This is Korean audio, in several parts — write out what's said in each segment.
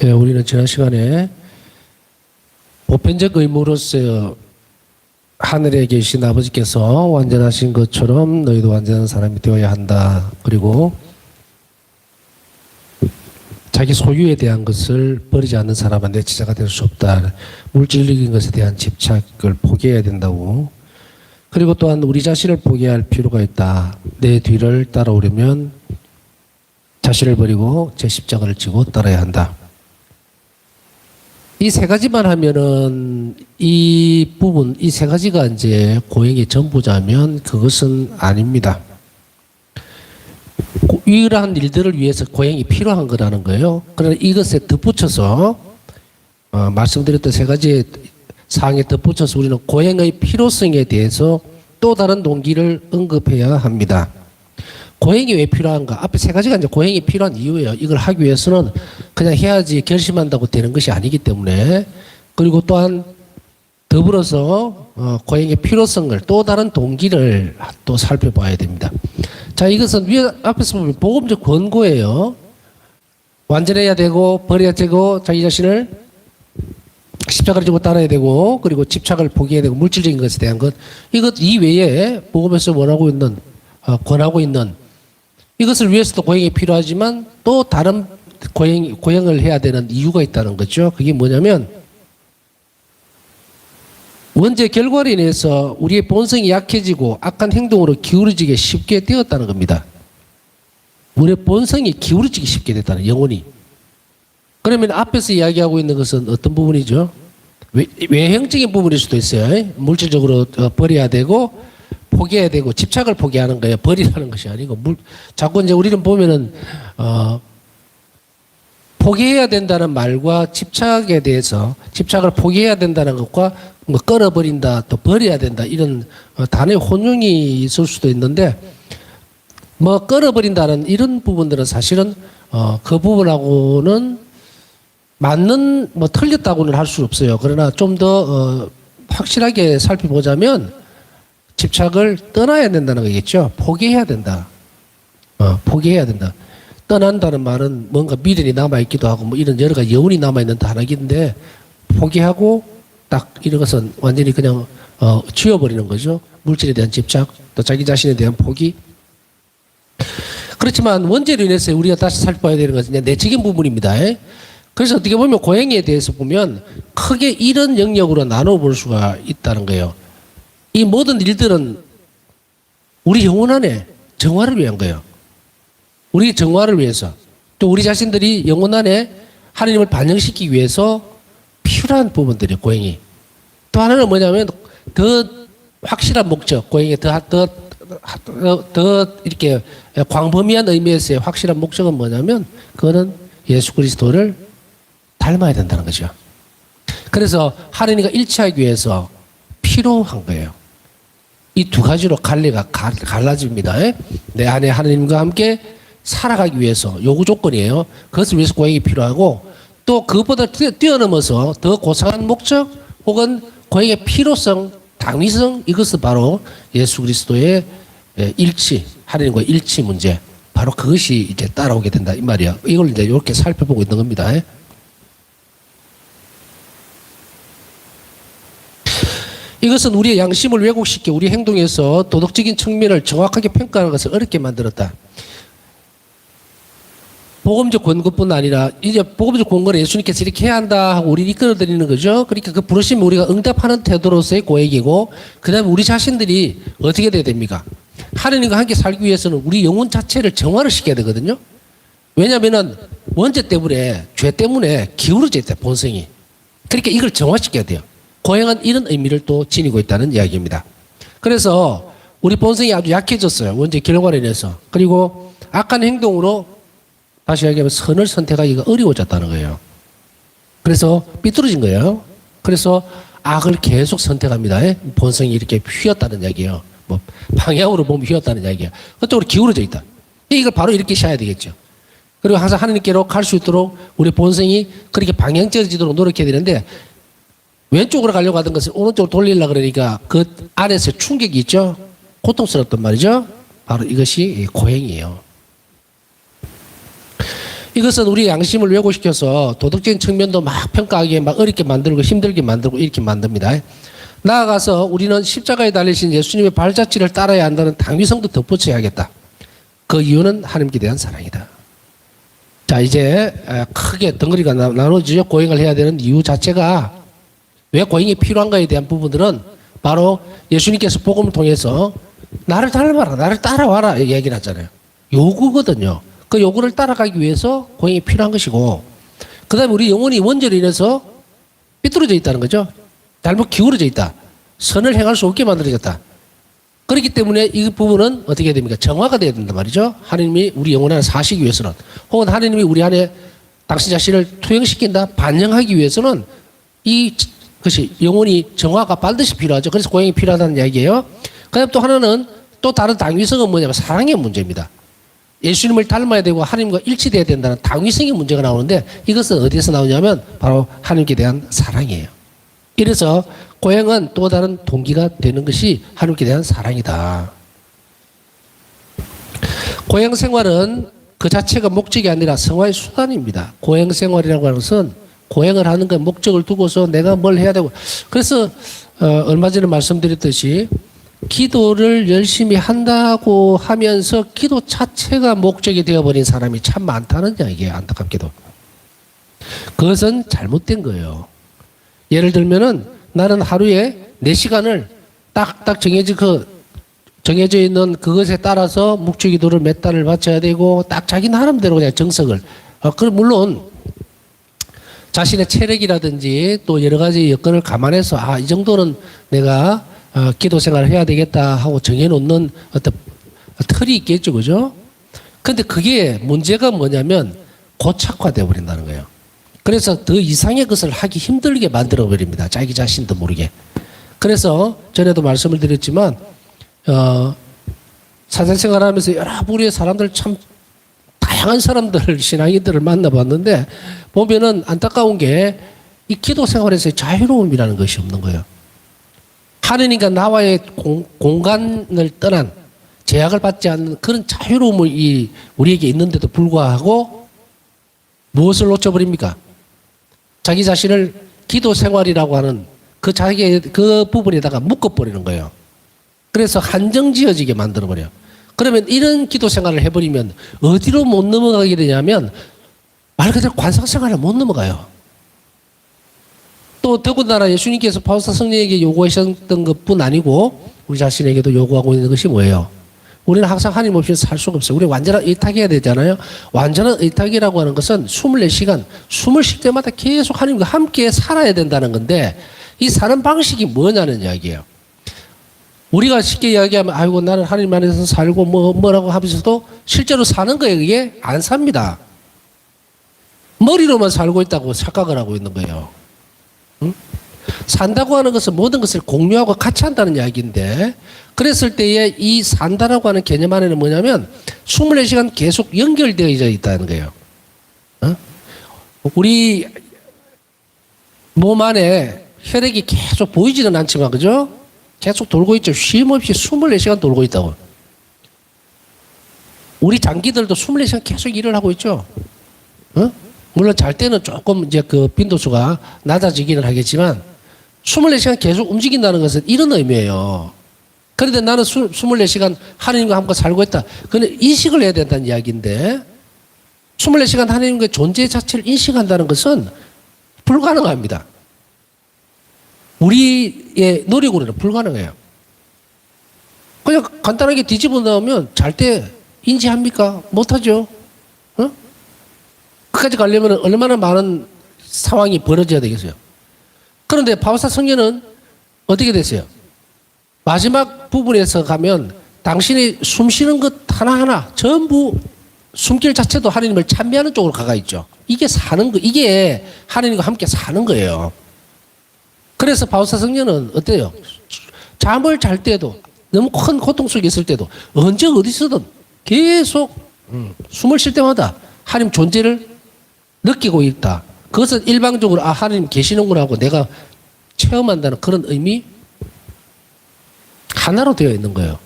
예, 우리는 지난 시간에 보편적 의무로서 하늘에 계신 아버지께서 완전하신 것처럼 너희도 완전한 사람이 되어야 한다. 그리고 자기 소유에 대한 것을 버리지 않는 사람은 내 지자가 될 수 없다. 물질적인 것에 대한 집착을 포기해야 된다고. 그리고 또한 우리 자신을 포기할 필요가 있다. 내 뒤를 따라오려면 자신을 버리고 제 십자가를 지고 따라야 한다. 이 세 가지만 하면은 이 부분, 이 세 가지가 이제 고행의 전부자면 그것은 아닙니다. 이러한 일들을 위해서 고행이 필요한 거라는 거예요. 그러나 이것에 덧붙여서 말씀드렸던 세 가지 사항에 덧붙여서 우리는 고행의 필요성에 대해서 또 다른 동기를 언급해야 합니다. 고행이 왜 필요한가? 앞에 세 가지가 이제 고행이 필요한 이유예요. 이걸 하기 위해서는 그냥 해야지 결심한다고 되는 것이 아니기 때문에. 그리고 또한 더불어서 고행의 필요성을 또 다른 동기를 또 살펴봐야 됩니다. 자, 이것은 위에 앞에서 보면 복음적 권고예요. 완전해야 되고 버려야 되고 자기 자신을 십자가를 지고 따라야 되고 그리고 집착을 포기해야 되고 물질적인 것에 대한 것. 이것 이외에 복음에서 권하고 있는 이것을 위해서도 고행이 필요하지만 또 다른 고행을 해야 되는 이유가 있다는 거죠. 그게 뭐냐면 원죄 결과로 인해서 우리의 본성이 약해지고 악한 행동으로 기울어지게 쉽게 되었다는 겁니다. 우리의 본성이 기울어지기 쉽게 됐다는, 영혼이. 그러면 앞에서 이야기하고 있는 것은 어떤 부분이죠? 외형적인 부분일 수도 있어요. 물질적으로 버려야 되고 포기해야 되고 집착을 포기하는 거예요. 버리라는 것이 아니고 자꾸 이제 우리는 보면은 포기해야 된다는 말과 집착에 대해서 집착을 포기해야 된다는 것과 뭐 끊어버린다 또 버려야 된다 이런 단어의 혼용이 있을 수도 있는데 뭐 끊어버린다는 이런 부분들은 사실은 그 부분하고는 맞는 뭐 틀렸다고는 할 수 없어요. 그러나 좀 더 확실하게 살펴보자면 집착을 떠나야 된다는 거겠죠. 포기해야 된다. 포기해야 된다. 떠난다는 말은 뭔가 미련이 남아있기도 하고 뭐 이런 여러 가지 여운이 남아있는 단어인데 포기하고 딱 이런 것은 완전히 그냥 지워버리는 거죠. 물질에 대한 집착 또 자기 자신에 대한 포기. 그렇지만 원죄로 인해서 우리가 다시 살펴봐야 되는 것은 내적인 부분입니다. 그래서 어떻게 보면 고행에 대해서 보면 크게 이런 영역으로 나눠 볼 수가 있다는 거예요. 이 모든 일들은 우리 영혼 안에 정화를 위한 거예요. 우리 정화를 위해서 또 우리 자신들이 영혼 안에 하나님을 반영시키기 위해서 필요한 부분들이에요. 고행이. 또 하나는 뭐냐면 더 확실한 목적, 고행의 더 이렇게 광범위한 의미에서의 확실한 목적은 뭐냐면 그거는 예수 그리스도를 닮아야 된다는 거죠. 그래서 하나님과 일치하기 위해서 필요한 거예요. 이 두 가지로 갈래가 갈라집니다. 내 안에 하나님과 함께 살아가기 위해서 요구 조건이에요. 그것을 위해서 고행이 필요하고 또 그것보다 뛰어넘어서 더 고상한 목적 혹은 고행의 필요성, 당위성 이것은 바로 예수 그리스도의 일치, 하나님과 일치 문제 바로 그것이 이제 따라오게 된다 이 말이야. 이걸 이제 이렇게 살펴보고 있는 겁니다. 이것은 우리의 양심을 왜곡시켜 우리 행동에서 도덕적인 측면을 정확하게 평가하는 것을 어렵게 만들었다. 복음적 권고뿐 아니라 이제 복음적 권고는 예수님께서 이렇게 해야 한다 하고 우리를 이끌어드리는 거죠. 그러니까 그 부르심을 우리가 응답하는 태도로서의 고행이고 그 다음에 우리 자신들이 어떻게 돼야 됩니까? 하나님과 함께 살기 위해서는 우리 영혼 자체를 정화를 시켜야 되거든요. 왜냐하면 원죄 때문에 죄 때문에 기울어져 있다 본성이. 그러니까 이걸 정화시켜야 돼요. 고행은 이런 의미를 또 지니고 있다는 이야기입니다. 그래서 우리 본성이 아주 약해졌어요. 원죄 결과로 인해서. 그리고 악한 행동으로 다시 이야기하면 선을 선택하기가 어려워졌다는 거예요. 그래서 삐뚤어진 거예요. 그래서 악을 계속 선택합니다. 본성이 이렇게 휘었다는 이야기예요. 뭐 방향으로 보면 휘었다는 이야기예요. 그쪽으로 기울어져 있다. 이걸 바로 이렇게 셔야 되겠죠. 그리고 항상 하나님께로 갈 수 있도록 우리 본성이 그렇게 방향지어지도록 노력해야 되는데 왼쪽으로 가려고 하던 것을 오른쪽으로 돌리려고 그러니까 그 안에서 충격이 있죠. 고통스럽단 말이죠. 바로 이것이 고행이에요. 이것은 우리 양심을 왜곡시켜서 도덕적인 측면도 막 평가하기에 막 어렵게 만들고 힘들게 만들고 이렇게 만듭니다. 나아가서 우리는 십자가에 달리신 예수님의 발자취를 따라야 한다는 당위성도 덧붙여야겠다. 그 이유는 하나님께 대한 사랑이다. 자, 이제 크게 덩어리가 나눠지죠. 고행을 해야 되는 이유 자체가 왜 고행이 필요한가에 대한 부분들은 바로 예수님께서 복음을 통해서 나를 닮아라, 나를 따라와라 얘기를 하잖아요. 요구거든요. 그 요구를 따라가기 위해서 고행이 필요한 것이고, 그 다음에 우리 영혼이 원죄로 인해서 삐뚤어져 있다는 거죠. 잘못 기울어져 있다. 선을 행할 수 없게 만들어졌다. 그렇기 때문에 이 부분은 어떻게 해야 됩니까? 정화가 돼야 된단 말이죠. 하나님이 우리 영혼 안에 사시기 위해서는, 혹은 하나님이 우리 안에 당신 자신을 투영시킨다, 반영하기 위해서는 그것이 영혼이 정화가 반드시 필요하죠. 그래서 고행이 필요하다는 이야기예요. 그다음 또 하나는 또 다른 당위성은 뭐냐면 사랑의 문제입니다. 예수님을 닮아야 되고 하나님과 일치돼야 된다는 당위성의 문제가 나오는데, 이것은 어디에서 나오냐면 바로 하나님께 대한 사랑이에요. 이래서 고행은 또 다른 동기가 되는 것이 하나님께 대한 사랑이다. 고행 생활은 그 자체가 목적이 아니라 성화의 수단입니다. 고행 생활이라고 하는 것은 고행을 하는 건 목적을 두고서 내가 뭘 해야 되고, 그래서 얼마 전에 말씀드렸듯이 기도를 열심히 한다고 하면서 기도 자체가 목적이 되어버린 사람이 참 많다는 이야기예요. 안타깝게도. 그것은 잘못된 거예요. 예를 들면은 나는 하루에 4시간을 딱딱 정해져 있는 그것에 따라서 묵주기도를 몇 달을 바쳐야 되고, 딱 자기 나름대로 그냥 정석을. 그럼 물론 자신의 체력이라든지 또 여러 가지 여건을 감안해서 이 정도는 내가 기도 생활을 해야 되겠다 하고 정해놓는 어떤 틀이 있겠죠, 그죠? 근데 그게 문제가 뭐냐면 고착화되어 버린다는 거예요. 그래서 더 이상의 것을 하기 힘들게 만들어 버립니다. 자기 자신도 모르게. 그래서 전에도 말씀을 드렸지만 사회생활 하면서 여러 부류의 사람들, 참 다양한 사람들, 신앙인들을 만나봤는데 보면은 안타까운 게 이 기도 생활에서의 자유로움이라는 것이 없는 거예요. 하느님과 나와의 공간을 떠난, 제약을 받지 않는 그런 자유로움이 우리에게 있는데도 불구하고 무엇을 놓쳐버립니까? 자기 자신을 기도 생활이라고 하는 그 부분에다가 묶어버리는 거예요. 그래서 한정지어지게 만들어버려요. 그러면 이런 기도 생활을 해버리면 어디로 못 넘어가게 되냐면 말 그대로 관상 생활을 못 넘어가요. 또 더군다나 예수님께서 바울사 성령에게 요구하셨던 것뿐 아니고 우리 자신에게도 요구하고 있는 것이 뭐예요? 우리는 항상 하나님 없이 살 수가 없어요. 우리 완전한 의탁해야 되잖아요. 완전한 의탁이라고 하는 것은 24시간, 숨을 쉴 때마다 계속 하나님과 함께 살아야 된다는 건데, 이 사는 방식이 뭐냐는 이야기예요. 우리가 쉽게 이야기하면 아이고 나는 하나님 안에서 살고 뭐라고 하면서도 실제로 사는 거예요. 이게 안 삽니다. 머리로만 살고 있다고 착각을 하고 있는 거예요. 응? 산다고 하는 것은 모든 것을 공유하고 같이 한다는 이야기인데, 그랬을 때에 이 산다라고 하는 개념 안에는 뭐냐면 24시간 계속 연결되어 있다는 거예요. 어? 우리 몸 안에 혈액이 계속 보이지는 않지만, 그죠? 계속 돌고 있죠. 쉼 없이 24시간 돌고 있다고. 우리 장기들도 24시간 계속 일을 하고 있죠. 어? 물론 잘 때는 조금 이제 그 빈도수가 낮아지기는 하겠지만 24시간 계속 움직인다는 것은 이런 의미예요. 그런데 나는 24시간 하나님과 함께 살고 있다. 그는 인식을 해야 된다는 이야기인데, 24시간 하나님과의 존재 자체를 인식한다는 것은 불가능합니다. 우리의 노력으로는 불가능해요. 그냥 간단하게 뒤집어 넣으면 잘 때 인지합니까? 못하죠. 어? 끝까지 가려면 얼마나 많은 상황이 벌어져야 되겠어요. 그런데 바울사 성경은 어떻게 됐어요? 마지막 부분에서 가면 당신이 숨 쉬는 것 하나하나 전부 숨길 자체도 하나님을 찬미하는 쪽으로 가가 있죠. 이게 사는 거, 이게 하나님과 함께 사는 거예요. 그래서 바울사 성경은 어때요? 잠을 잘 때도, 너무 큰 고통 속에 있을 때도, 언제 어디서든 계속 숨을 쉴 때마다 하나님 존재를 느끼고 있다. 그것은 일방적으로 하나님 계시는구나 하고 내가 체험한다는 그런 의미 하나로 되어 있는 거예요.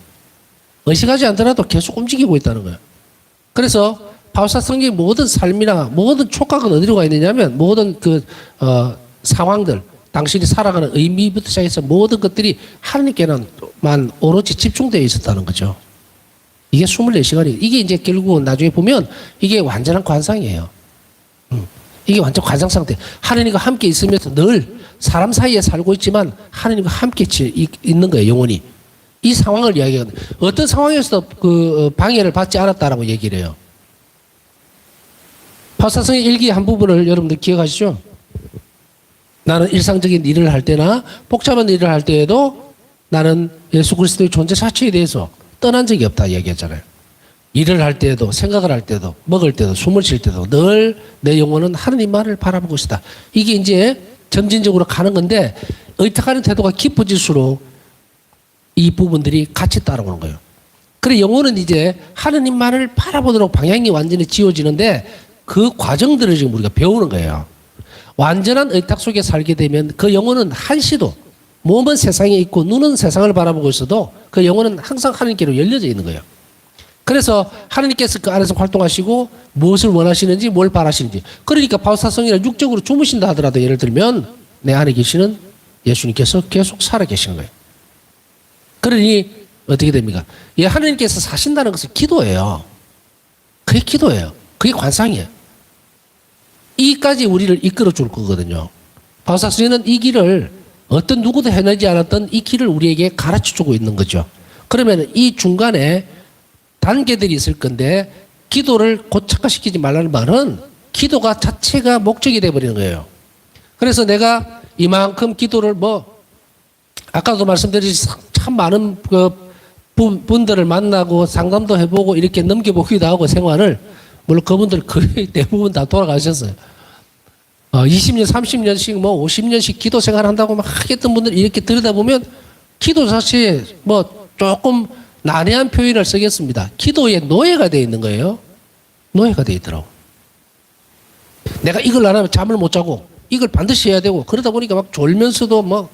의식하지 않더라도 계속 움직이고 있다는 거예요. 그래서 바울사 성경의 모든 삶이나 모든 촉각은 어디로 가 있느냐면 모든 상황들, 당신이 살아가는 의미부터 시작해서 모든 것들이 하나님께만 오로지 집중되어 있었다는 거죠. 이게 24시간이, 이게 이제 결국은 나중에 보면 이게 완전한 관상이에요. 이게 완전 관상 상태. 하나님과 함께 있으면서 늘 사람 사이에 살고 있지만 하나님과 함께 있는 거예요, 영원히. 이 상황을 이야기하거든요. 어떤 상황에서도 방해를 받지 않았다라고 얘기를 해요. 바울사성의 일기 한 부분을 여러분들 기억하시죠? 나는 일상적인 일을 할 때나 복잡한 일을 할 때에도 나는 예수 그리스도의 존재 자체에 대해서 떠난 적이 없다 얘기했잖아요. 일을 할 때에도, 생각을 할 때도, 먹을 때도, 숨을 쉴 때도 늘 내 영혼은 하나님만을 바라보고 있다. 이게 이제 점진적으로 가는 건데 의탁하는 태도가 깊어질수록 이 부분들이 같이 따라오는 거예요. 그래 영혼은 이제 하나님만을 바라보도록 방향이 완전히 지워지는데 그 과정들을 지금 우리가 배우는 거예요. 완전한 의탁 속에 살게 되면 그 영혼은 한시도 몸은 세상에 있고 눈은 세상을 바라보고 있어도 그 영혼은 항상 하나님께로 열려져 있는 거예요. 그래서 하나님께서 그 안에서 활동하시고 무엇을 원하시는지 뭘 바라시는지. 그러니까 바울사성이나 육적으로 주무신다 하더라도 예를 들면 내 안에 계시는 예수님께서 계속 살아 계시는 거예요. 그러니 어떻게 됩니까? 예, 하나님께서 사신다는 것은 기도예요. 그게 기도예요. 그게 관상이에요. 이까지 우리를 이끌어 줄 거거든요. 바울사성이는 이 길을 어떤 누구도 해내지 않았던 이 길을 우리에게 가르쳐 주고 있는 거죠. 그러면 이 중간에 단계들이 있을 건데 기도를 고착화시키지 말라는 말은 기도가 자체가 목적이 되어버리는 거예요. 그래서 내가 이만큼 기도를 아까도 말씀드렸듯이 참 많은 분들을 만나고 상담도 해보고 이렇게 넘겨보기도 하고 생활을, 물론 그분들 거의 대부분 다 돌아가셨어요. 20년, 30년씩 50년씩 기도 생활 한다고 막 하겠던 분들 이렇게 들여다보면 기도 자체에 조금 난해한 표현을 쓰겠습니다. 기도에 노예가 되어 있는 거예요. 노예가 되어 있더라고. 내가 이걸 안 하면 잠을 못 자고 이걸 반드시 해야 되고 그러다 보니까 막 졸면서도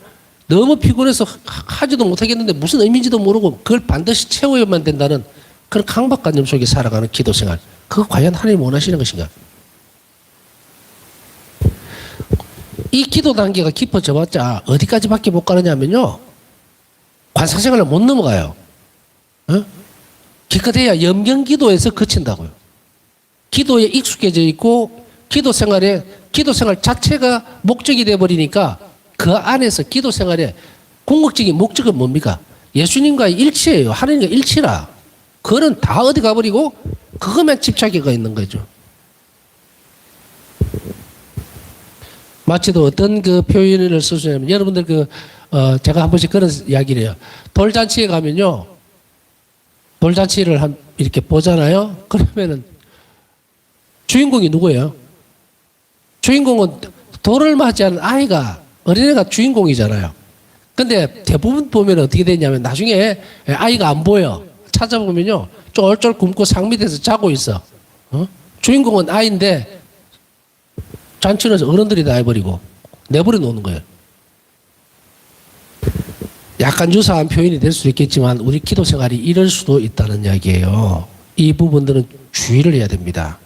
너무 피곤해서 하지도 못하겠는데 무슨 의미인지도 모르고 그걸 반드시 채워야만 된다는 그런 강박관념 속에 살아가는 기도 생활. 그거 과연 하나님 원하시는 것인가? 이 기도 단계가 깊어져 봤자 어디까지밖에 못 가느냐면요. 관상생활을 못 넘어가요. 기껏해야 염경기도에서 그친다고요. 기도에 익숙해져 있고 기도 생활 자체가 목적이 되어버리니까 그 안에서 기도 생활의 궁극적인 목적은 뭡니까? 예수님과의 일치예요. 하나님과 일치라. 그거는 다 어디 가버리고 그것만 집착해가 있는 거죠. 마치도 어떤 표현을 쓰시냐면 여러분들 제가 한 번씩 그런 이야기를 해요. 돌잔치에 가면요. 돌잔치를 이렇게 보잖아요. 그러면은 주인공이 누구예요? 주인공은 돌을 맞이하는 어린애가 주인공이잖아요. 근데 대부분 보면 어떻게 되냐면 나중에 아이가 안 보여. 찾아보면요. 쫄쫄 굶고 상 밑에서 자고 있어. 주인공은 아이인데 잔치는 어른들이 다 해버리고 내버려 놓는 거예요. 약간 유사한 표현이 될 수도 있겠지만 우리 기도 생활이 이럴 수도 있다는 이야기예요. 이 부분들은 주의를 해야 됩니다.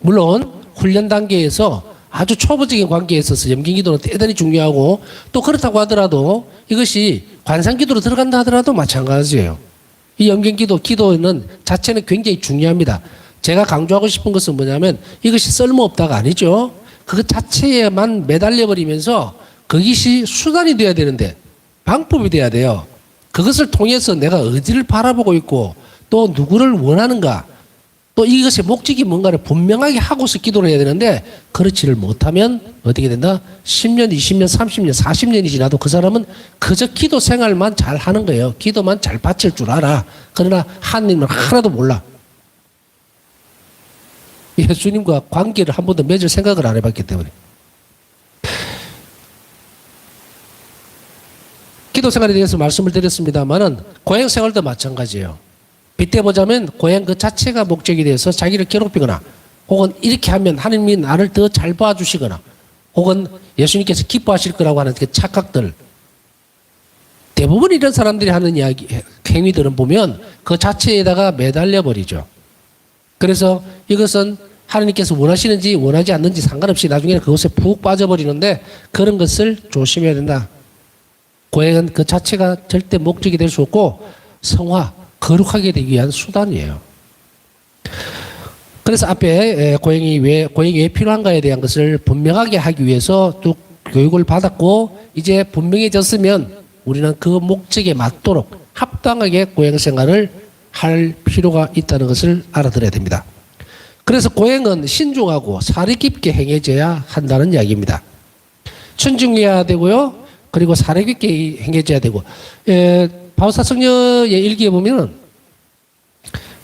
물론 훈련 단계에서 아주 초보적인 관계에 있어서 염기기도는 대단히 중요하고 또 그렇다고 하더라도 이것이 관상기도로 들어간다 하더라도 마찬가지예요. 이 기도는 자체는 굉장히 중요합니다. 제가 강조하고 싶은 것은 뭐냐면 이것이 쓸모없다가 아니죠. 그것 자체에만 매달려버리면서 그것이 수단이 돼야 되는데 방법이 돼야 돼요. 그것을 통해서 내가 어디를 바라보고 있고 또 누구를 원하는가 또 이것의 목적이 뭔가를 분명하게 하고서 기도를 해야 되는데 그렇지를 못하면 어떻게 된다? 10년, 20년, 30년, 40년이 지나도 그 사람은 그저 기도 생활만 잘 하는 거예요. 기도만 잘 바칠 줄 알아. 그러나 하나님은 하나도 몰라. 예수님과 관계를 한 번도 맺을 생각을 안 해봤기 때문에. 기도 생활에 대해서 말씀을 드렸습니다만은 고행 생활도 마찬가지예요. 빗대 보자면 고행 그 자체가 목적이 돼서 자기를 괴롭히거나 혹은 이렇게 하면 하나님이 나를 더 잘 봐주시거나 혹은 예수님께서 기뻐하실 거라고 하는 그 착각들 대부분 이런 사람들이 하는 이야기 행위들은 보면 그 자체에다가 매달려 버리죠. 그래서 이것은 하나님께서 원하시는지 원하지 않는지 상관없이 나중에는 그것에 푹 빠져버리는데 그런 것을 조심해야 된다. 고행은 그 자체가 절대 목적이 될 수 없고 성화, 거룩하게 되기 위한 수단이에요. 그래서 앞에 고행이 왜 필요한가에 대한 것을 분명하게 하기 위해서 또 교육을 받았고 이제 분명해졌으면 우리는 그 목적에 맞도록 합당하게 고행 생활을 할 필요가 있다는 것을 알아들어야 됩니다. 그래서 고행은 신중하고 사리 깊게 행해져야 한다는 이야기입니다. 천중해야 되고요. 그리고 사리 깊게 행해져야 되고 바오사 성녀의 일기에 보면은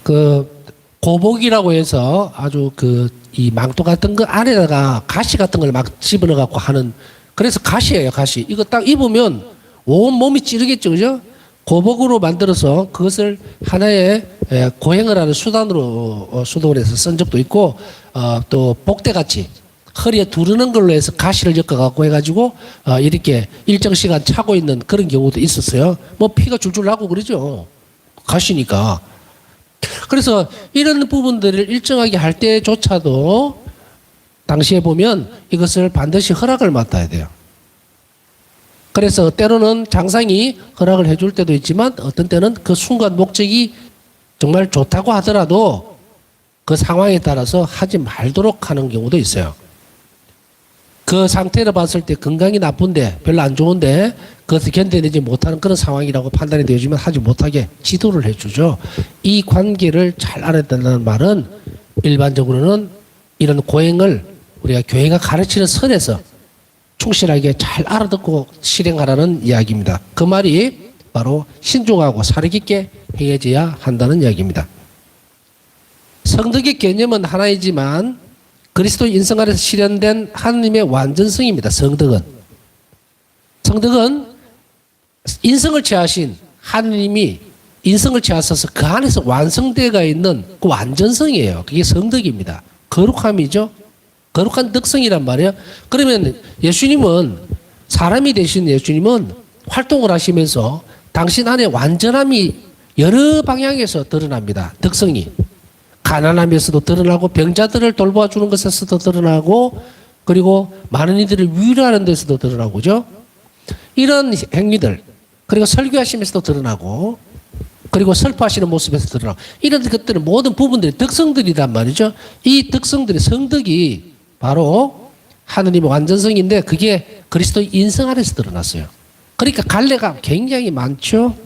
그 고복이라고 해서 아주 이 망토 같은 거 안에다가 가시 같은 걸 막 집어넣어 갖고 하는 그래서 가시예요, 가시. 이거 딱 입으면 온 몸이 찌르겠죠, 그죠? 고복으로 만들어서 그것을 하나의 고행을 하는 수단으로 수동을 해서 쓴 적도 있고 또 복대같이 허리에 두르는 걸로 해서 가시를 엮어갖고 해가지고 이렇게 일정 시간 차고 있는 그런 경우도 있었어요. 뭐 피가 줄줄 나고 그러죠. 가시니까. 그래서 이런 부분들을 일정하게 할 때조차도 당시에 보면 이것을 반드시 허락을 맡아야 돼요. 그래서 때로는 장상이 허락을 해줄 때도 있지만 어떤 때는 그 순간 목적이 정말 좋다고 하더라도 그 상황에 따라서 하지 말도록 하는 경우도 있어요. 그 상태를 봤을 때 건강이 나쁜데 별로 안 좋은데 그것을 견뎌내지 못하는 그런 상황이라고 판단이 되어지면 하지 못하게 지도를 해주죠. 이 관계를 잘 알아야 된다는 말은 일반적으로는 이런 고행을 우리가 교회가 가르치는 선에서 충실하게 잘 알아듣고 실행하라는 이야기입니다. 그 말이 바로 신중하고 사리 깊게 행해져야 한다는 이야기입니다. 성덕의 개념은 하나이지만 그리스도 인성 안에서 실현된 하나님의 완전성입니다. 성덕은. 성덕은 인성을 취하신 하나님이 인성을 취하셔서 그 안에서 완성되어 있는 그 완전성이에요. 그게 성덕입니다. 거룩함이죠. 거룩한 덕성이란 말이에요. 그러면 예수님은 사람이 되신 예수님은 활동을 하시면서 당신 안에 완전함이 여러 방향에서 드러납니다. 덕성이. 가난함에서도 드러나고 병자들을 돌봐주는 것에서도 드러나고 그리고 많은 이들을 위로하는 데서도 드러나고 그죠? 이런 행위들 그리고 설교하시면서도 드러나고 그리고 설파하시는 모습에서 드러나고 이런 것들은 모든 부분들이 덕성들이란 말이죠. 이 덕성들의 성덕이 바로 하느님의 완전성인데 그게 그리스도 인성 안에서 드러났어요. 그러니까 갈래가 굉장히 많죠.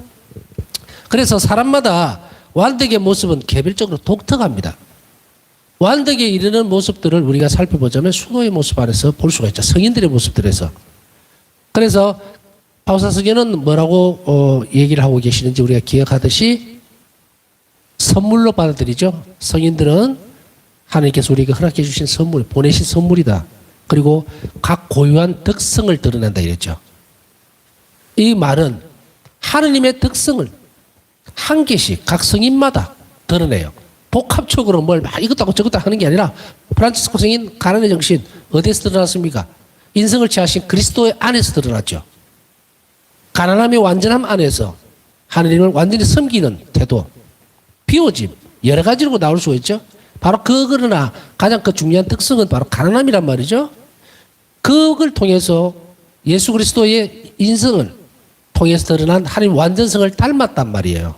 그래서 사람마다 완덕의 모습은 개별적으로 독특합니다. 완덕에 이르는 모습들을 우리가 살펴보자면 수도의 모습 안에서 볼 수가 있죠. 성인들의 모습들에서. 그래서 바오사 성녀는 뭐라고 얘기를 하고 계시는지 우리가 기억하듯이 선물로 받아들이죠. 성인들은 하나님께서 우리에게 허락해 주신 선물, 보내신 선물이다. 그리고 각 고유한 덕성을 드러낸다 이랬죠. 이 말은 하느님의 덕성을 한 개씩 각 성인마다 드러내요. 복합적으로 뭘 이것도 하고 저것도 하는 게 아니라 프란치스코 성인 가난의 정신 어디에서 드러났습니까? 인성을 취하신 그리스도의 안에서 드러났죠. 가난함의 완전함 안에서 하느님을 완전히 섬기는 태도, 비워짐 여러 가지로 나올 수가 있죠. 바로 그러나 가장 그 중요한 특성은 바로 가난함이란 말이죠. 그걸 통해서 예수 그리스도의 인성을 통해서 드러난 하나님 완전성을 닮았단 말이에요.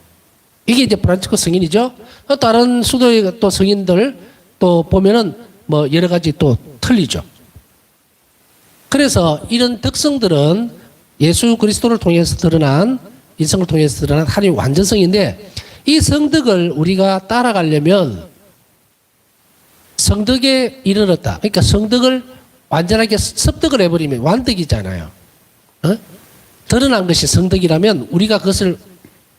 이게 이제 프란치스코 성인이죠. 다른 수도의 또 성인들 또 보면은 뭐 여러 가지 또 틀리죠. 그래서 이런 특성들은 예수 그리스도를 통해서 드러난 인성을 통해서 드러난 하나님 완전성인데 이 성덕을 우리가 따라가려면 성덕에 이르렀다. 그러니까 성덕을 완전하게 습득을 해버리면 완덕이잖아요. 드러난 것이 성덕이라면 우리가 그것을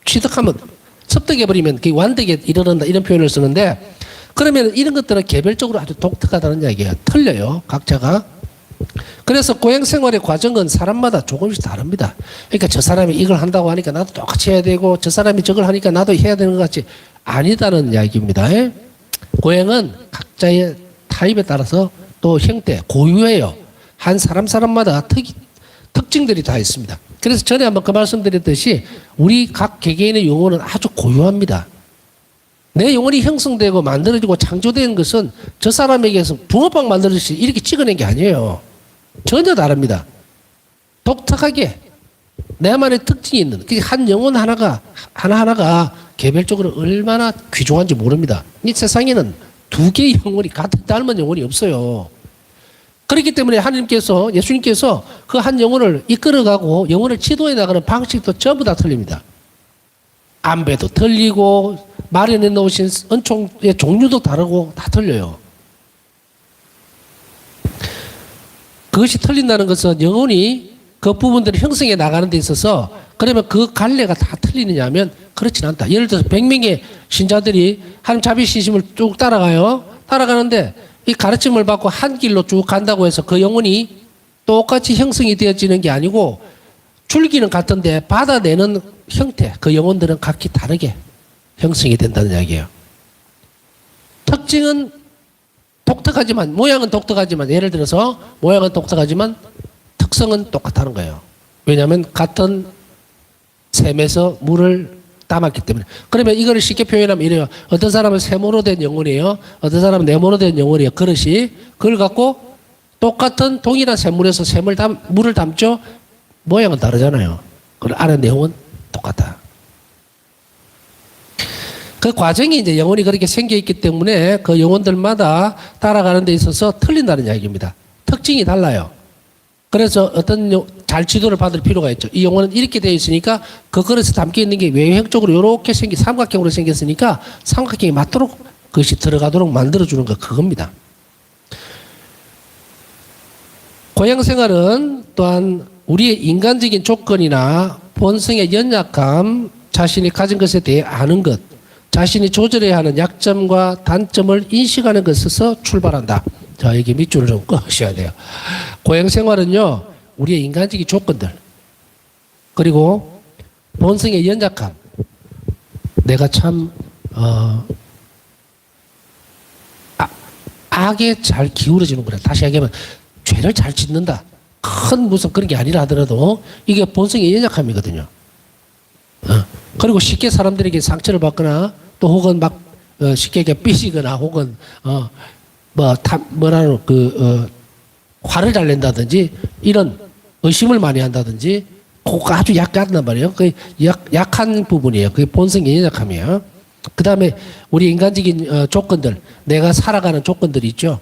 취득하면 습득해버리면 그게 완덕에 이르른다 이런 표현을 쓰는데 그러면 이런 것들은 개별적으로 아주 독특하다는 이야기예요. 틀려요. 각자가. 그래서 고행생활의 과정은 사람마다 조금씩 다릅니다. 그러니까 저 사람이 이걸 한다고 하니까 나도 똑같이 해야 되고 저 사람이 저걸 하니까 나도 해야 되는 것 같이 아니다는 이야기입니다. 고행은 각자의 타입에 따라서 또 형태, 고유해요. 한 사람마다 특징들이 다 있습니다. 그래서 전에 한번 그 말씀드렸듯이 우리 각 개개인의 용어는 아주 고유합니다. 내 영혼이 형성되고 만들어지고 창조된 것은 저 사람에게서 붕어빵 만들듯이 이렇게 찍어낸 게 아니에요. 전혀 다릅니다. 독특하게 내만의 특징이 있는 한 영혼 하나하나가 개별적으로 얼마나 귀중한지 모릅니다. 이 세상에는 두 개의 영혼이 같은 닮은 영혼이 없어요. 그렇기 때문에 하나님께서 예수님께서 그 한 영혼을 이끌어가고 영혼을 지도해 나가는 방식도 전부 다 틀립니다. 안배도 틀리고 마련해 놓으신 은총의 종류도 다르고 다 틀려요. 그것이 틀린다는 것은 영혼이 그 부분들을 형성해 나가는 데 있어서 그러면 그 갈래가 다 틀리느냐 하면 그렇진 않다. 예를 들어서 100명의 신자들이 하나님 자비신심을 쭉 따라가요. 따라가는데 이 가르침을 받고 한 길로 쭉 간다고 해서 그 영혼이 똑같이 형성이 되어지는 게 아니고 줄기는 같은데 받아내는 형태, 그 영혼들은 각기 다르게 형성이 된다는 이야기예요. 특징은 독특하지만, 모양은 독특하지만, 예를 들어서 모양은 독특하지만 특성은 똑같다는 거예요. 왜냐하면 같은 샘에서 물을 담았기 때문에. 그러면 이거를 쉽게 표현하면 이래요. 어떤 사람은 샘으로 된 영혼이에요. 어떤 사람은 네모로 된 영혼이에요. 그릇이. 그걸 갖고 똑같은 동일한 샘물에서 물을 담죠. 모양은 다르잖아요. 그 안에 내용은 똑같아. 그 과정이 이제 영혼이 그렇게 생겨 있기 때문에 그 영혼들마다 따라가는 데 있어서 틀린다는 이야기입니다. 특징이 달라요. 그래서 어떤 잘 지도를 받을 필요가 있죠. 이 영혼은 이렇게 되어 있으니까 그 그릇에 담겨 있는 게 외형적으로 이렇게 삼각형으로 생겼으니까 삼각형에 맞도록 그것이 들어가도록 만들어주는 거 그겁니다. 고향 생활은 또한 우리의 인간적인 조건이나 본성의 연약함, 자신이 가진 것에 대해 아는 것, 자신이 조절해야 하는 약점과 단점을 인식하는 것에서 출발한다. 자, 여기 밑줄을 좀 꺼셔야 돼요. 고향 생활은요, 우리의 인간적인 조건들, 그리고 본성의 연약함, 내가 참, 악에 잘 기울어지는 거라. 다시 얘기하면, 죄를 잘 짓는다. 큰 무슨 그런 게 아니라 하더라도, 이게 본성의 연약함이거든요. 그리고 쉽게 사람들에게 상처를 받거나, 또 혹은 막, 쉽게 삐지거나, 혹은, 화를 잘 낸다든지, 이런 의심을 많이 한다든지, 그거 아주 약하단 말이에요. 그 약한 부분이에요. 그게 본성의 연약함이에요. 그 다음에 우리 인간적인 조건들, 내가 살아가는 조건들이 있죠.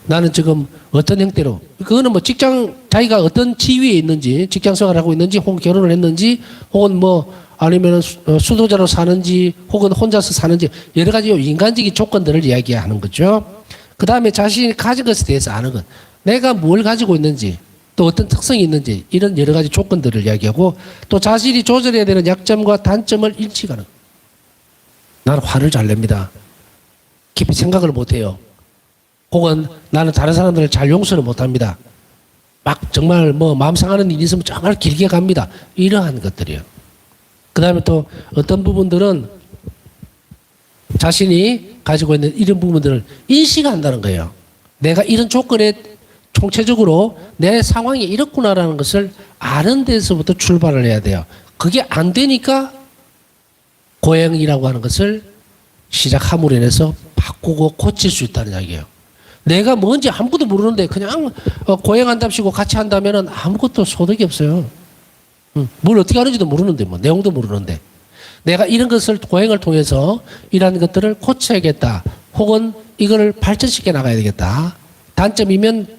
나는 지금 어떤 형태로, 그거는 뭐 자기가 어떤 지위에 있는지, 직장 생활을 하고 있는지, 혹은 결혼을 했는지, 혹은 아니면 수도자로 사는지, 혹은 혼자서 사는지, 여러 가지 인간적인 조건들을 이야기하는 거죠. 그 다음에 자신이 가진 것에 대해서 아는 것. 내가 뭘 가지고 있는지, 또 어떤 특성이 있는지, 이런 여러 가지 조건들을 이야기하고, 또 자신이 조절해야 되는 약점과 단점을 인식하는 것. 나는 화를 잘 냅니다. 깊이 생각을 못해요. 혹은 나는 다른 사람들을 잘 용서를 못합니다. 막 정말 마음 상하는 일이 있으면 정말 길게 갑니다. 이러한 것들이에요. 그 다음에 또 어떤 부분들은 자신이 가지고 있는 이런 부분들을 인식한다는 거예요. 내가 이런 조건에 총체적으로 내 상황이 이렇구나라는 것을 아는 데서부터 출발을 해야 돼요. 그게 안 되니까 고행이라고 하는 것을 시작함으로 인해서 바꾸고 고칠 수 있다는 이야기예요. 내가 뭔지 아무것도 모르는데 그냥 고행한답시고 같이 한다면 아무것도 소득이 없어요. 뭘 어떻게 하는지도 모르는데 내용도 모르는데 내가 이런 것을 고행을 통해서 이러한 것들을 고쳐야겠다. 혹은 이거를 발전시켜 나가야 되겠다. 단점이면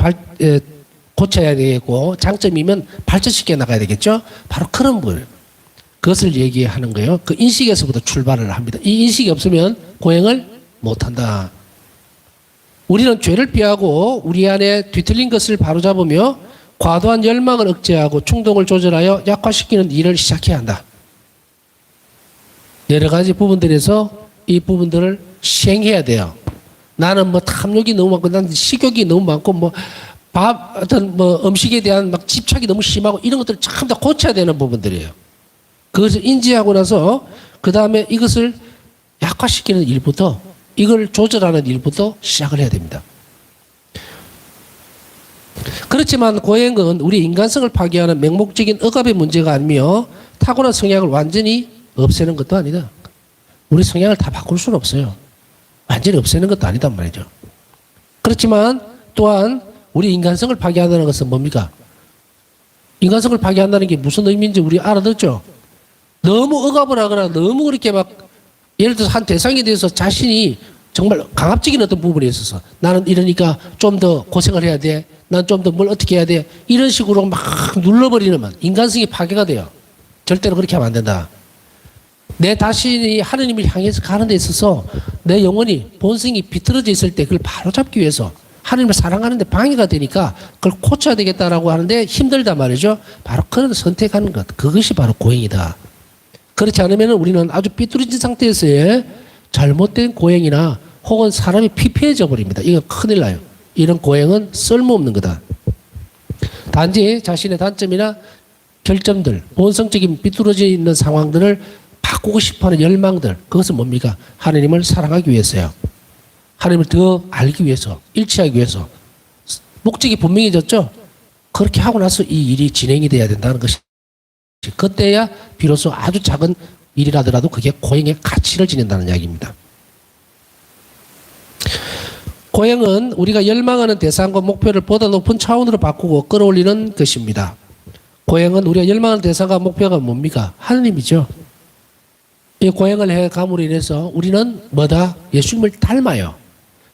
고쳐야 되겠고 장점이면 발전시켜 나가야 되겠죠. 바로 그런 부분. 그것을 얘기하는 거예요. 그 인식에서부터 출발을 합니다. 이 인식이 없으면 고행을 못한다. 우리는 죄를 피하고 우리 안에 뒤틀린 것을 바로잡으며 과도한 열망을 억제하고 충동을 조절하여 약화시키는 일을 시작해야 한다. 여러 가지 부분들에서 이 부분들을 시행해야 돼요. 나는 탐욕이 너무 많고, 난 식욕이 너무 많고, 어떤 음식에 대한 집착이 너무 심하고 이런 것들을 참 다 고쳐야 되는 부분들이에요. 그것을 인지하고 나서 그 다음에 이것을 약화시키는 일부터 이걸 조절하는 일부터 시작을 해야 됩니다. 그렇지만 고행은 우리 인간성을 파괴하는 맹목적인 억압의 문제가 아니며 타고난 성향을 완전히 없애는 것도 아니다. 우리 성향을 다 바꿀 수는 없어요. 완전히 없애는 것도 아니단 말이죠. 그렇지만 또한 우리 인간성을 파괴한다는 것은 뭡니까? 인간성을 파괴한다는 게 무슨 의미인지 우리 알아듣죠? 너무 억압을 하거나 너무 그렇게 막 예를 들어서 한 대상에 대해서 자신이 정말 강압적인 어떤 부분에 있어서 나는 이러니까 좀 더 고생을 해야 돼. 난 좀 더 뭘 어떻게 해야 돼. 이런 식으로 막 눌러버리면 인간성이 파괴가 돼요. 절대로 그렇게 하면 안 된다. 내 자신이 하느님을 향해서 가는 데 있어서 내 영혼이 본성이 비틀어져 있을 때 그걸 바로잡기 위해서 하느님을 사랑하는 데 방해가 되니까 그걸 고쳐야 되겠다라고 하는데 힘들단 말이죠. 바로 그런 선택하는 것. 그것이 바로 고행이다. 그렇지 않으면 우리는 아주 삐뚤어진 상태에서의 잘못된 고행이나 혹은 사람이 피폐해져 버립니다. 이건 큰일 나요. 이런 고행은 쓸모없는 거다. 단지 자신의 단점이나 결점들, 본성적인 삐뚤어져 있는 상황들을 바꾸고 싶어하는 열망들, 그것은 뭡니까? 하나님을 사랑하기 위해서요. 하나님을 더 알기 위해서, 일치하기 위해서. 목적이 분명해졌죠? 그렇게 하고 나서 이 일이 진행이 돼야 된다는 것이. 그때야 비로소 아주 작은 일이라더라도 그게 고행의 가치를 지닌다는 이야기입니다. 고행은 우리가 열망하는 대상과 목표를 보다 높은 차원으로 바꾸고 끌어올리는 것입니다. 고행은 우리가 열망하는 대상과 목표가 뭡니까? 하느님이죠. 이 고행을 해감으로 인해서 우리는 뭐다? 예수님을 닮아요.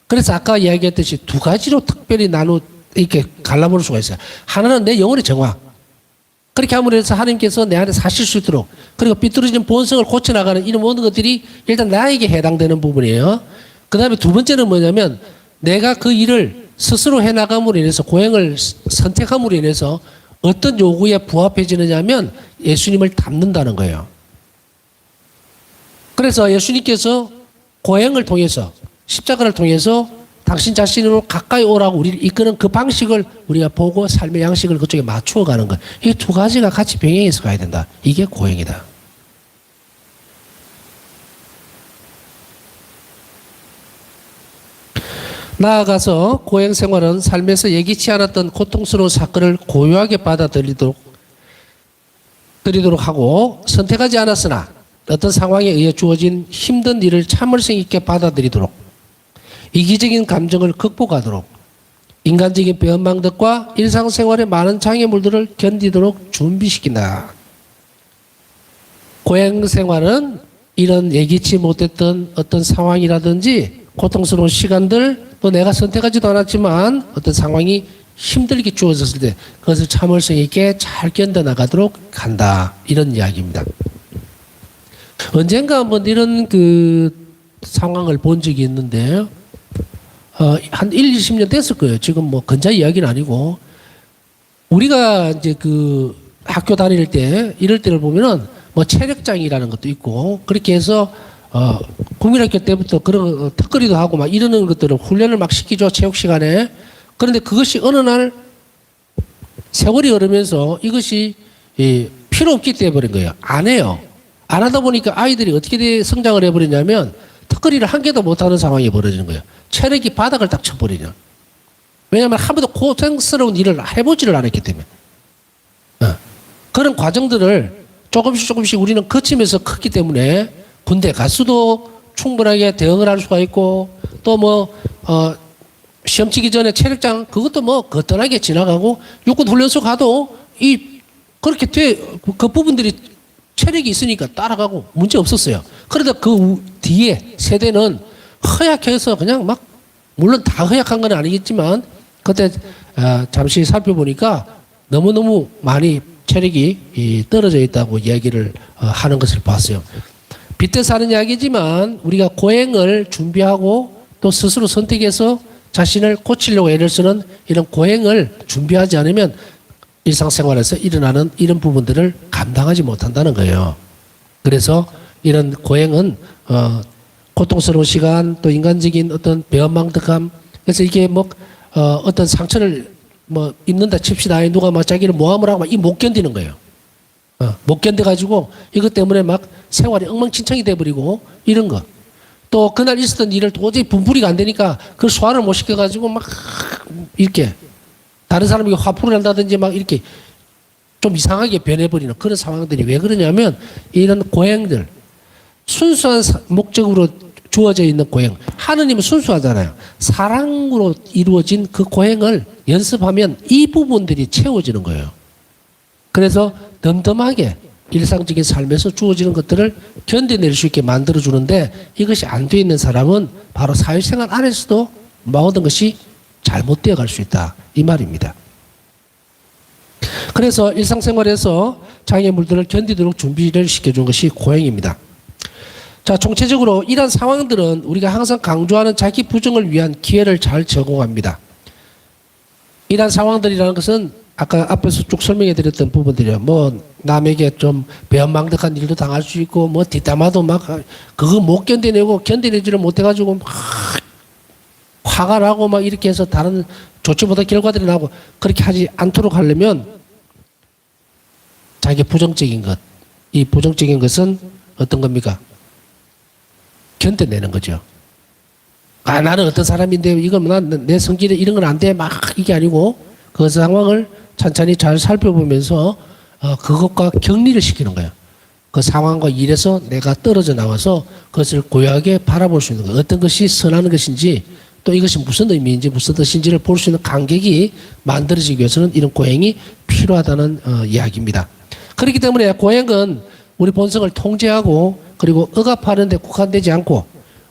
그래서 아까 이야기했듯이 두 가지로 특별히 이렇게 갈라볼 수가 있어요. 하나는 내 영혼의 정화. 그렇게 함으로 해서 하나님께서 내 안에 사실 수 있도록, 그리고 삐뚤어진 본성을 고쳐나가는 이런 모든 것들이 일단 나에게 해당되는 부분이에요. 그 다음에 두 번째는 뭐냐면 내가 그 일을 스스로 해나감으로 인해서 고행을 선택함으로 인해서 어떤 요구에 부합해지느냐 하면 예수님을 닮는다는 거예요. 그래서 예수님께서 고행을 통해서 십자가를 통해서 당신 자신으로 가까이 오라고 우리를 이끄는 그 방식을 우리가 보고 삶의 양식을 그쪽에 맞추어 가는 것. 이 두 가지가 같이 병행해서 가야 된다. 이게 고행이다. 나아가서 고행 생활은 삶에서 예기치 않았던 고통스러운 사건을 고요하게 받아들이도록 하고 선택하지 않았으나 어떤 상황에 의해 주어진 힘든 일을 참을성 있게 받아들이도록 이기적인 감정을 극복하도록 인간적인 변방들과 일상생활의 많은 장애물들을 견디도록 준비시킨다. 고행 생활은 이런 예기치 못했던 어떤 상황이라든지 고통스러운 시간들 또 내가 선택하지도 않았지만 어떤 상황이 힘들게 주어졌을 때 그것을 참을성 있게 잘 견뎌나가도록 한다. 이런 이야기입니다. 언젠가 한번 이런 상황을 본 적이 있는데요. 한 1, 20년 됐을 거예요. 지금 뭐 근자 이야기는 아니고 우리가 이제 학교 다닐 때 이럴 때를 보면은 뭐 체력장이라는 것도 있고 그렇게 해서 국민학교 때부터 그런 턱걸이도 하고 막 이러는 것들을 훈련을 막 시키죠. 체육 시간에. 그런데 그것이 어느 날 세월이 흐르면서 이것이 필요 없게 돼버린 거예요. 안 해요. 안 하다 보니까 아이들이 어떻게 성장을 해버리냐면 턱걸이를 한 개도 못하는 상황이 벌어지는 거예요. 체력이 바닥을 딱 쳐버리냐. 왜냐하면 한 번도 고생스러운 일을 해보지를 않았기 때문에. 그런 과정들을 조금씩 우리는 거치면서 컸기 때문에 군대 가서도 충분하게 대응을 할 수가 있고 또 시험 치기 전에 체력장 그것도 거뜬하게 지나가고 육군 훈련소 가도 그렇게 그 부분들이 체력이 있으니까 따라가고 문제 없었어요. 그러다 그 뒤에 세대는 허약해서 그냥 막 물론 다 허약한 건 아니겠지만 그때 잠시 살펴보니까 너무너무 많이 체력이 떨어져 있다고 이야기를 하는 것을 봤어요. 빗대서 하는 이야기지만 우리가 고행을 준비하고 또 스스로 선택해서 자신을 고치려고 애를 쓰는 이런 고행을 준비하지 않으면 일상생활에서 일어나는 이런 부분들을 감당하지 못한다는 거예요. 그래서 이런 고행은 고통스러운 시간 또 인간적인 어떤 배은망덕함 그래서 이게 어떤 상처를 입는다 칩시다. 누가 자기를 모함을 하고 못 견디는 거예요. 못 견뎌가지고 이것 때문에 막 생활이 엉망진창이 돼버리고 이런 거. 또 그날 있었던 일을 도저히 분풀이가 안 되니까 그걸 소화를 못 시켜가지고 막 이렇게 다른 사람에게 화풀이를 한다든지 막 이렇게 좀 이상하게 변해버리는 그런 상황들이 왜 그러냐면 이런 고행들 순수한 목적으로 주어져 있는 고행. 하느님은 순수하잖아요. 사랑으로 이루어진 그 고행을 연습하면 이 부분들이 채워지는 거예요. 그래서 덤덤하게 일상적인 삶에서 주어지는 것들을 견뎌낼 수 있게 만들어주는데 이것이 안 돼 있는 사람은 바로 사회생활 안에서도 모든 것이 잘못되어 갈 수 있다. 이 말입니다. 그래서 일상생활에서 장애물들을 견디도록 준비를 시켜준 것이 고행입니다. 자, 총체적으로 이런 상황들은 우리가 항상 강조하는 자기 부정을 위한 기회를 잘 제공합니다. 이런 상황들이라는 것은 아까 앞에서 쭉 설명해 드렸던 부분들이요. 뭐 남에게 좀 배은망덕한 일도 당할 수 있고 뭐 뒷담화도 막 그거 못 견뎌내고 견뎌내지를 못해가지고 막 화가 나고 막 이렇게 해서 다른 좋지 못한 결과들이 나고 그렇게 하지 않도록 하려면 자기 부정적인 것, 이 부정적인 것은 어떤 겁니까? 견뎌내는 거죠. 아, 나는 어떤 사람인데 이건 내 성질에 이런 건 안 돼. 막 이게 아니고 그 상황을 천천히 잘 살펴보면서 그것과 격리를 시키는 거예요. 그 상황과 일에서 내가 떨어져 나와서 그것을 고요하게 바라볼 수 있는 거예요. 어떤 것이 선한 것인지 또 이것이 무슨 의미인지 무슨 뜻인지를 볼 수 있는 간격이 만들어지기 위해서는 이런 고행이 필요하다는 이야기입니다. 그렇기 때문에 고행은 우리 본성을 통제하고 그리고 억압하는 데 국한되지 않고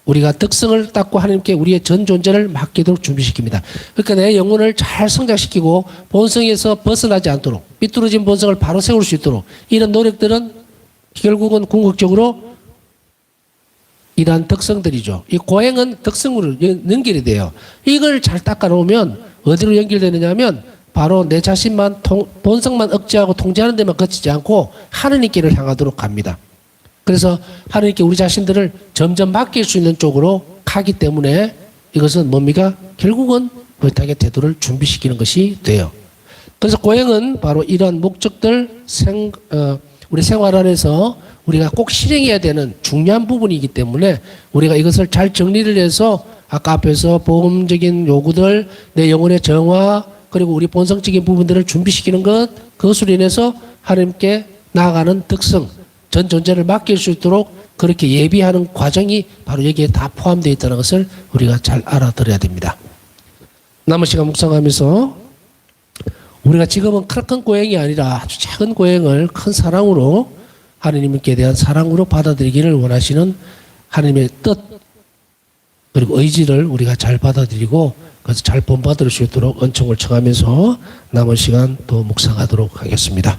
우리가 덕성을 닦고 하나님께 우리의 전 존재를 맡기도록 준비시킵니다. 그러니까 내 영혼을 잘 성장시키고 본성에서 벗어나지 않도록 삐뚤어진 본성을 바로 세울 수 있도록 이런 노력들은 결국은 궁극적으로 이러한 덕성들이죠. 이 고행은 덕성으로 연결이 돼요. 이걸 잘 닦아놓으면 어디로 연결되느냐 하면 바로 내 자신만 본성만 억제하고 통제하는 데만 거치지 않고 하느님께를 향하도록 갑니다. 그래서 하느님께 우리 자신들을 점점 맡길 수 있는 쪽으로 가기 때문에 이것은 뭡니까? 결국은 의탁의 태도를 준비시키는 것이 돼요. 그래서 고행은 바로 이러한 목적들 우리 생활 안에서 우리가 꼭 실행해야 되는 중요한 부분이기 때문에 우리가 이것을 잘 정리를 해서 아까 앞에서 보험적인 요구들, 내 영혼의 정화, 그리고 우리 본성적인 부분들을 준비시키는 것, 그것으로 인해서 하나님께 나아가는 덕성, 전 존재를 맡길 수 있도록 그렇게 예비하는 과정이 바로 여기에 다 포함되어 있다는 것을 우리가 잘 알아들어야 됩니다. 남은 시간 묵상하면서 우리가 지금은 큰 고행이 아니라 아주 작은 고행을 큰 사랑으로 하나님께 대한 사랑으로 받아들이기를 원하시는 하나님의 뜻 그리고 의지를 우리가 잘 받아들이고 그래서 잘 본받을 수 있도록 은총을 청하면서 남은 시간 또 묵상하도록 하겠습니다.